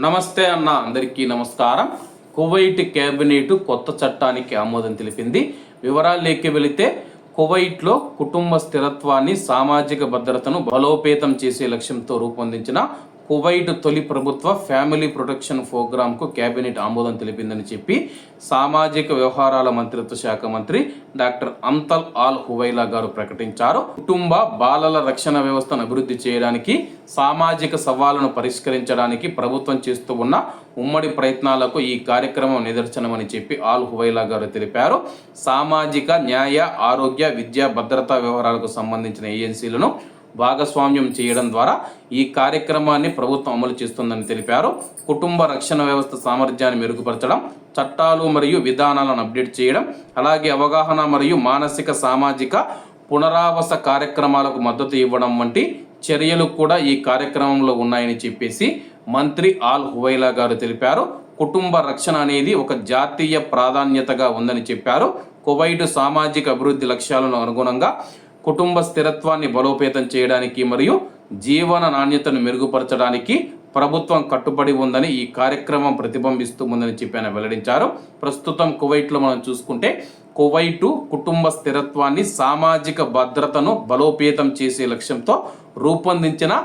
నమస్తే అన్న, అందరికీ నమస్కారం. కువైట్ కేబినెట్ కొత్త చట్టానికి ఆమోదం తెలిపింది. వివరాల్లోకి వెళితే కువైట్లో కుటుంబ స్థిరత్వాన్ని, సామాజిక భద్రతను బలోపేతం చేసే లక్ష్యంతో రూపొందించిన కువైట్ తొలి ప్రభుత్వ ఫ్యామిలీ ప్రొటెక్షన్ ప్రోగ్రాంకు కేబినెట్ ఆమోదం తెలిపిందని చెప్పి సామాజిక వ్యవహారాల మంత్రిత్వ శాఖ మంత్రి డాక్టర్ అమ్తల్ ఆల్ హువైలా గారు ప్రకటించారు. కుటుంబ బాలల రక్షణ వ్యవస్థను అభివృద్ధి చేయడానికి, సామాజిక సవాళ్లను పరిష్కరించడానికి ప్రభుత్వం చేస్తూ ఉన్న ఉమ్మడి ప్రయత్నాలకు ఈ కార్యక్రమం నిదర్శనమని చెప్పి ఆల్ హువైలా గారు తెలిపారు. సామాజిక న్యాయ, ఆరోగ్య, విద్యా, భద్రతా వ్యవహారాలకు సంబంధించిన ఏజెన్సీలను భాగస్వామ్యం చేయడం ద్వారా ఈ కార్యక్రమాన్ని ప్రభుత్వం అమలు చేస్తుందని తెలిపారు. కుటుంబ రక్షణ వ్యవస్థ సామర్థ్యాన్ని మెరుగుపరచడం, చట్టాలు మరియు విధానాలను అప్డేట్ చేయడం, అలాగే అవగాహన మరియు మానసిక సామాజిక పునరావాస కార్యక్రమాలకు మద్దతు ఇవ్వడం వంటి చర్యలు కూడా ఈ కార్యక్రమంలో ఉన్నాయని చెప్పేసి మంత్రి ఆల్ హువైలా గారు తెలిపారు. కుటుంబ రక్షణ అనేది ఒక జాతీయ ప్రాధాన్యతగా ఉందని చెప్పారు. కువైట్ సామాజిక అభివృద్ధి లక్ష్యాలను అనుగుణంగా కుటుంబ స్థిరత్వాన్ని బలోపేతం చేయడానికి మరియు జీవన నాణ్యతను మెరుగుపరచడానికి ప్రభుత్వం కట్టుబడి ఉందని ఈ కార్యక్రమం ప్రతిబింబిస్తూ ఉందని చెప్పి ఆయన వెల్లడించారు. ప్రస్తుతం కువైట్లో మనం చూసుకుంటే కువైటు కుటుంబ స్థిరత్వాన్ని, సామాజిక భద్రతను బలోపేతం చేసే లక్ష్యంతో రూపొందించిన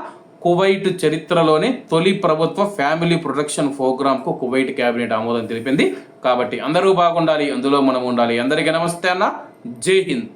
కువైట్ చరిత్రలోనే తొలి ప్రభుత్వ ఫ్యామిలీ ప్రొటెక్షన్ ప్రోగ్రాంకు కువైట్ కేబినెట్ ఆమోదం తెలిపింది. కాబట్టి అందరూ బాగుండాలి, అందులో మనం ఉండాలి. అందరికీ నమస్తే అన్న, జై హింద్.